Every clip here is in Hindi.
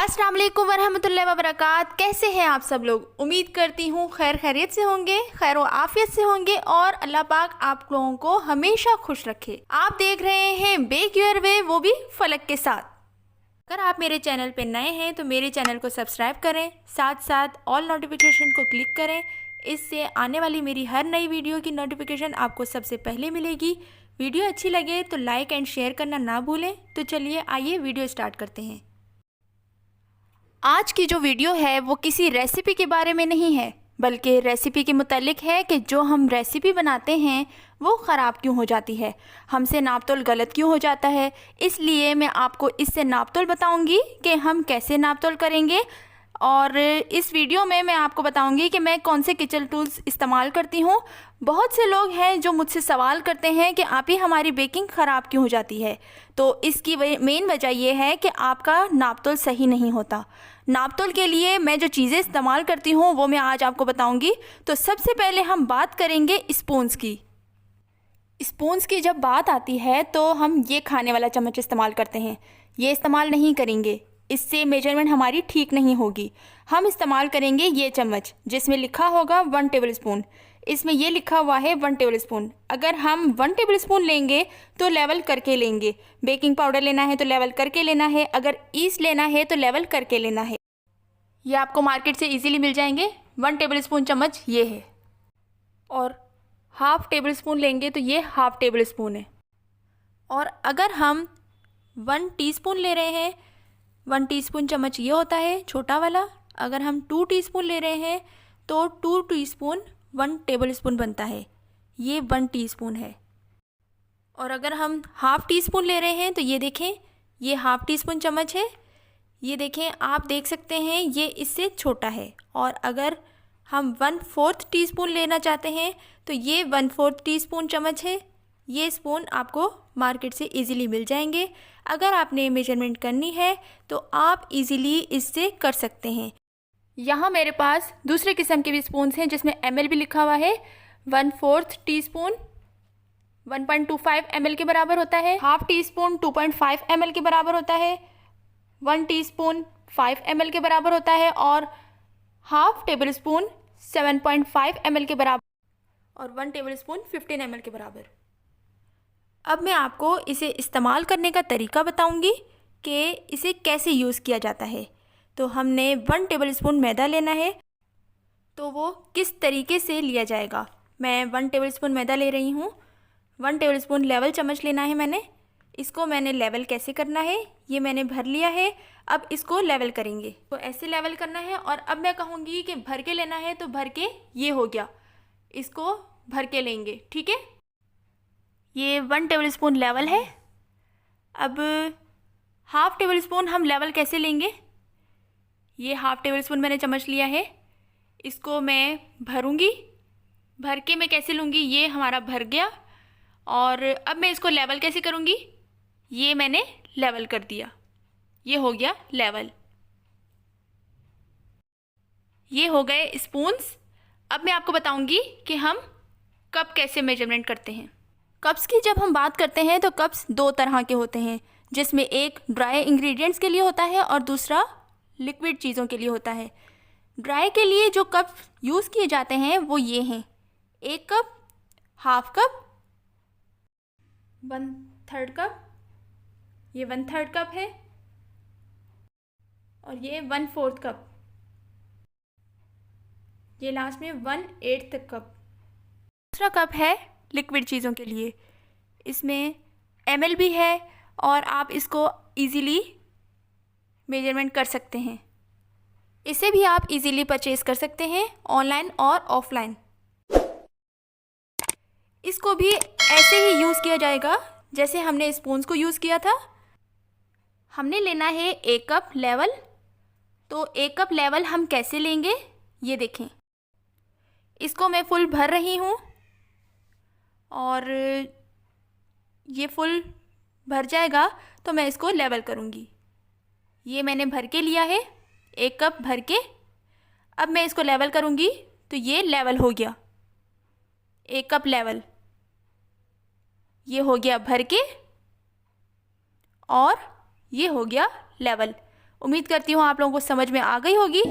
अस्सलाम वालेकुम वरहमतुल्लाहि वबरकात। कैसे हैं आप सब लोग? उम्मीद करती हूँ खैर खैरियत से होंगे, खैर व आफियत से होंगे और अल्लाह पाक आप लोगों को हमेशा खुश रखे। आप देख रहे हैं बेक योर वे, वो भी फलक के साथ। अगर आप मेरे चैनल पे नए हैं तो मेरे चैनल को सब्सक्राइब करें, साथ साथ ऑल नोटिफिकेशन को क्लिक करें। इससे आने वाली मेरी हर नई वीडियो की नोटिफिकेशन आपको सबसे पहले मिलेगी। वीडियो अच्छी लगे तो लाइक एंड शेयर करना ना भूलें। तो चलिए आइए वीडियो स्टार्ट करते हैं। आज की जो वीडियो है वो किसी रेसिपी के बारे में नहीं है, बल्कि रेसिपी के मुतालिक है कि जो हम रेसिपी बनाते हैं वो ख़राब क्यों हो जाती है, हमसे नापतोल गलत क्यों हो जाता है। इसलिए मैं आपको इससे नापतोल बताऊंगी कि हम कैसे नापतोल करेंगे। और इस वीडियो में मैं आपको बताऊंगी कि मैं कौन से किचन टूल्स इस्तेमाल करती हूँ। बहुत से लोग हैं जो मुझसे सवाल करते हैं कि आप ही हमारी बेकिंग ख़राब क्यों हो जाती है। तो इसकी मेन वजह यह है कि आपका नापतोल सही नहीं होता। नापतोल के लिए मैं जो चीज़ें इस्तेमाल करती हूँ वो मैं आज आपको बताऊंगी। तो सबसे पहले हम बात करेंगे स्पून्स की। स्पून्स की जब बात आती है तो हम ये खाने वाला चम्मच इस्तेमाल करते हैं, ये इस्तेमाल नहीं करेंगे, इससे मेजरमेंट हमारी ठीक नहीं होगी। हम इस्तेमाल करेंगे ये चम्मच जिसमें लिखा होगा 1 टेबल स्पून। इसमें ये लिखा हुआ है 1 टेबल स्पून। अगर हम 1 टेबल स्पून लेंगे तो लेवल करके लेंगे। बेकिंग पाउडर लेना है तो लेवल करके लेना है, अगर ईस्ट लेना है तो लेवल करके लेना है। ये आपको मार्केट से इजीली मिल जाएंगे। 1 टेबल स्पून चम्मच ये है, और हाफ़ टेबल स्पून लेंगे तो ये हाफ़ टेबल स्पून है। और अगर हम 1 टीस्पून ले रहे हैं, 1 टीस्पून चम्मच ये होता है छोटा वाला। अगर हम 2 टीस्पून ले रहे हैं तो 2 टीस्पून 1 टेबल स्पून बनता है, ये 1 टीस्पून है। और अगर हम हाफ़ टी स्पून ले रहे हैं तो ये देखें, ये हाफ़ टी स्पून चम्मच है। ये देखें, आप देख सकते हैं ये इससे छोटा है। और अगर हम 1/4 टीस्पून लेना चाहते हैं तो ये 1/4 टीस्पून चम्मच है। ये स्पून आपको मार्केट से इजीली मिल जाएंगे। अगर आपने मेजरमेंट करनी है तो आप इजीली इससे कर सकते हैं। यहाँ मेरे पास दूसरे किस्म के भी स्पून्स हैं जिसमें ml भी लिखा हुआ है। 1/4 टीस्पून 1.25 ml के बराबर होता है, हाफ़ टी स्पून 2.5 ml के बराबर होता है, 1 टीस्पून 5 ml के बराबर होता है, और हाफ़ टेबल स्पून 7.5 ml के बराबर, और 1 टेबल स्पून 15 ml के बराबर। अब मैं आपको इसे इस्तेमाल करने का तरीका बताऊंगी कि इसे कैसे यूज़ किया जाता है। तो हमने 1 टेबल स्पून मैदा लेना है, तो वो किस तरीके से लिया जाएगा। मैं 1 टेबल स्पून मैदा ले रही हूँ। 1 टेबल स्पून लेवल चम्मच लेना है मैंने। इसको मैंने लेवल कैसे करना है ये मैंने भर लिया है। अब इसको लेवल करेंगे तो ऐसे लेवल करना है। और अब मैं कहूँगी कि भर के लेना है तो भर के, ये हो गया, इसको भर के लेंगे, ठीक है। ये 1 टेबल स्पून लेवल है। अब हाफ़ टेबल स्पून हम लेवल कैसे लेंगे। ये हाफ़ टेबल स्पून मैंने चम्मच लिया है, इसको मैं भरूंगी। भर के मैं कैसे लूँगी, ये हमारा भर गया। और अब मैं इसको लेवल कैसे करूँगी, ये मैंने लेवल कर दिया, ये हो गया लेवल। ये हो गए स्पून्स। अब मैं आपको बताऊंगी कि हम कप कैसे मेजरमेंट करते हैं। कप्स की जब हम बात करते हैं तो कप्स 2 तरह के होते हैं, जिसमें एक ड्राई इंग्रेडिएंट्स के लिए होता है और दूसरा लिक्विड चीज़ों के लिए होता है। ड्राई के लिए जो कप यूज़ किए जाते हैं वो ये हैं, 1 कप, हाफ़ कप, 1/3 कप, ये 1/3 कप है, और ये 1/4 कप, ये लास्ट में 1/8 कप। दूसरा कप है लिक्विड चीज़ों के लिए, इसमें ml भी है और आप इसको इजीली मेजरमेंट कर सकते हैं। इसे भी आप इजीली परचेज़ कर सकते हैं ऑनलाइन और ऑफलाइन। इसको भी ऐसे ही यूज़ किया जाएगा जैसे हमने स्पून्स को यूज़ किया था। हमने लेना है 1 कप लेवल। तो 1 कप लेवल हम कैसे लेंगे ये देखें, इसको मैं फुल भर रही हूँ और ये फुल भर जाएगा तो मैं इसको लेवल करूँगी। ये मैंने भर के लिया है, 1 कप भर के। अब मैं इसको लेवल करूँगी तो ये लेवल हो गया, 1 कप लेवल, ये हो गया भर के, और ये हो गया लेवल। उम्मीद करती हूँ आप लोगों को समझ में आ गई होगी।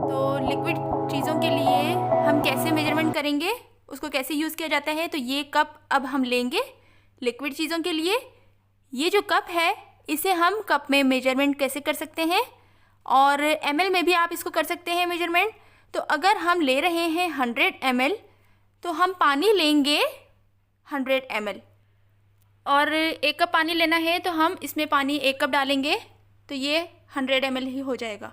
तो लिक्विड चीज़ों के लिए हम कैसे मेजरमेंट करेंगे, उसको कैसे यूज़ किया जाता है। तो ये कप अब हम लेंगे लिक्विड चीज़ों के लिए। ये जो कप है इसे हम कप में मेजरमेंट कैसे कर सकते हैं, और ml में भी आप इसको कर सकते हैं मेजरमेंट। तो अगर हम ले रहे हैं 100 ml तो हम पानी लेंगे 100 ml, और 1 कप पानी लेना है तो हम इसमें पानी 1 कप डालेंगे तो ये 100 ml ही हो जाएगा।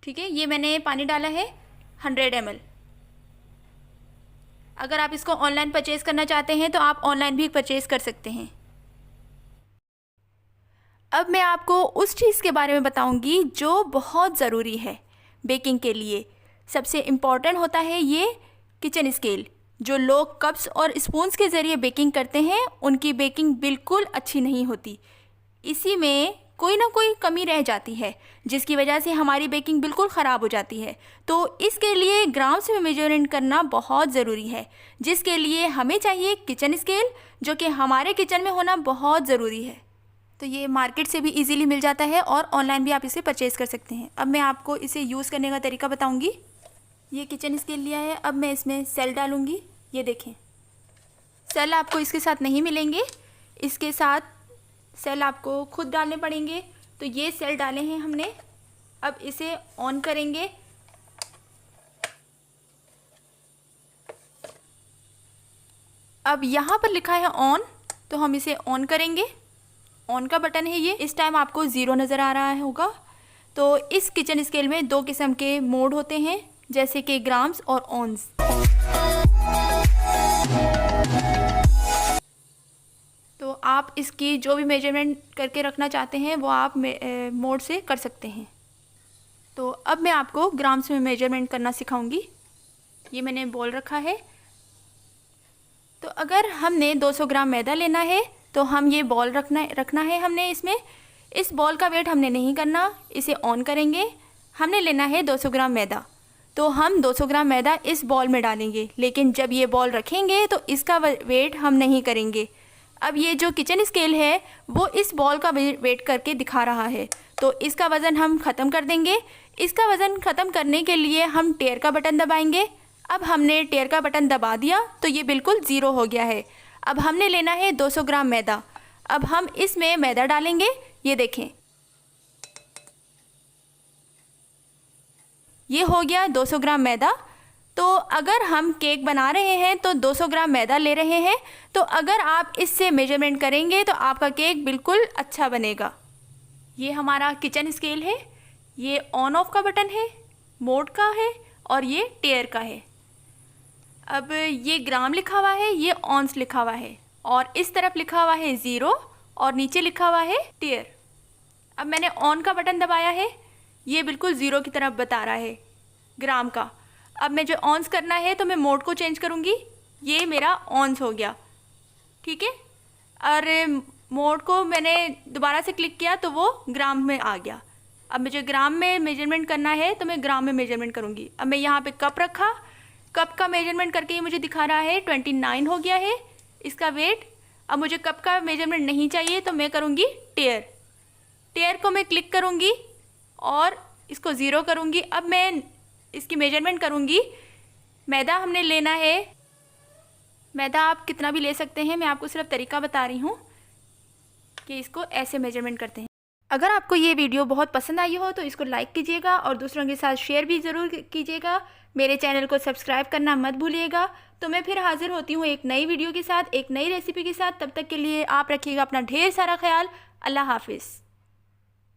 ठीक है, ये मैंने पानी डाला है 100 ml। अगर आप इसको ऑनलाइन परचेज़ करना चाहते हैं तो आप ऑनलाइन भी परचेज़ कर सकते हैं। अब मैं आपको उस चीज़ के बारे में बताऊंगी जो बहुत ज़रूरी है बेकिंग के लिए। सबसे इम्पॉर्टेंट होता है ये किचन स्केल। जो लोग कप्स और स्पून्स के ज़रिए बेकिंग करते हैं उनकी बेकिंग बिल्कुल अच्छी नहीं होती। इसी में कोई ना कोई कमी रह जाती है जिसकी वजह से हमारी बेकिंग बिल्कुल ख़राब हो जाती है। तो इसके लिए ग्राम्स में मेजरमेंट करना बहुत ज़रूरी है, जिसके लिए हमें चाहिए किचन स्केल, जो कि हमारे किचन में होना बहुत ज़रूरी है। तो ये मार्केट से भी इजीली मिल जाता है और ऑनलाइन भी आप इसे परचेज़ कर सकते हैं। अब मैं आपको इसे यूज़ करने का तरीका बताऊंगी। ये किचन स्केल लिया है, अब मैं इसमें सेल डालूंगी। ये देखें, सेल आपको इसके साथ नहीं मिलेंगे, इसके साथ सेल आपको खुद डालने पड़ेंगे। तो ये सेल डाले हैं हमने, अब इसे ऑन करेंगे। अब यहाँ पर लिखा है ऑन, तो हम इसे ऑन करेंगे। ऑन का बटन है ये। इस टाइम आपको 0 नज़र आ रहा होगा। तो इस किचन स्केल में 2 किस्म के मोड होते हैं, जैसे कि ग्राम्स और ऑन्स। तो आप इसकी जो भी मेजरमेंट करके रखना चाहते हैं वो आप मोड से कर सकते हैं। तो अब मैं आपको ग्राम्स में मेजरमेंट करना सिखाऊंगी। ये मैंने बोल रखा है। तो अगर हमने 200 ग्राम मैदा लेना है तो हम ये बॉल रखना है हमने इसमें। इस बॉल का वेट हमने नहीं करना, इसे ऑन करेंगे। हमने लेना है 200 ग्राम मैदा, तो हम 200 ग्राम मैदा इस बॉल में डालेंगे, लेकिन जब ये बॉल रखेंगे तो इसका वेट हम नहीं करेंगे। अब ये जो किचन स्केल है वो इस बॉल का वेट करके दिखा रहा है, तो इसका वज़न हम ख़त्म कर देंगे। इसका वज़न ख़त्म करने के लिए हम टेयर का बटन दबाएंगे। अब हमने टेयर का बटन दबा दिया तो ये बिल्कुल 0 हो गया है। अब हमने लेना है 200 ग्राम मैदा। अब हम इसमें मैदा डालेंगे। ये देखें, ये हो गया 200 ग्राम मैदा। तो अगर हम केक बना रहे हैं तो 200 ग्राम मैदा ले रहे हैं, तो अगर आप इससे मेजरमेंट करेंगे तो आपका केक बिल्कुल अच्छा बनेगा। ये हमारा किचन स्केल है। ये ऑन ऑफ का बटन है, मोड का है, और ये टेयर का है। अब ये ग्राम लिखा हुआ है, ये ऑन्स लिखा हुआ है, और इस तरफ लिखा हुआ है 0 और नीचे लिखा हुआ है टेयर। अब मैंने ऑन का बटन दबाया है, ये बिल्कुल 0 की तरफ बता रहा है ग्राम का। अब मैं जो ऑन्स करना है तो मैं मोड को चेंज करूँगी। ये मेरा ऑन्स हो गया, ठीक है। और मोड को मैंने दोबारा से क्लिक किया तो वो ग्राम में आ गया। अब मुझे ग्राम में मेजरमेंट करना है तो मैं ग्राम में मेजरमेंट करूँगी। अब मैं यहाँ पे कप रखा, कप का मेजरमेंट करके ये मुझे दिखा रहा है 29 हो गया है इसका वेट। अब मुझे कप का मेजरमेंट नहीं चाहिए तो मैं करूँगी टेयर। टेयर को मैं क्लिक करूँगी और इसको 0 करूँगी। अब मैं इसकी मेजरमेंट करूँगी। मैदा हमने लेना है, मैदा आप कितना भी ले सकते हैं, मैं आपको सिर्फ तरीका बता रही हूँ कि इसको ऐसे मेजरमेंट करते हैं। अगर आपको ये वीडियो बहुत पसंद आई हो तो इसको लाइक कीजिएगा और दूसरों के साथ शेयर भी ज़रूर कीजिएगा। मेरे चैनल को सब्सक्राइब करना मत भूलिएगा। तो मैं फिर हाजिर होती हूँ एक नई वीडियो के साथ, एक नई रेसिपी के साथ। तब तक के लिए आप रखिएगा अपना ढेर सारा ख्याल। अल्लाह हाफिज़।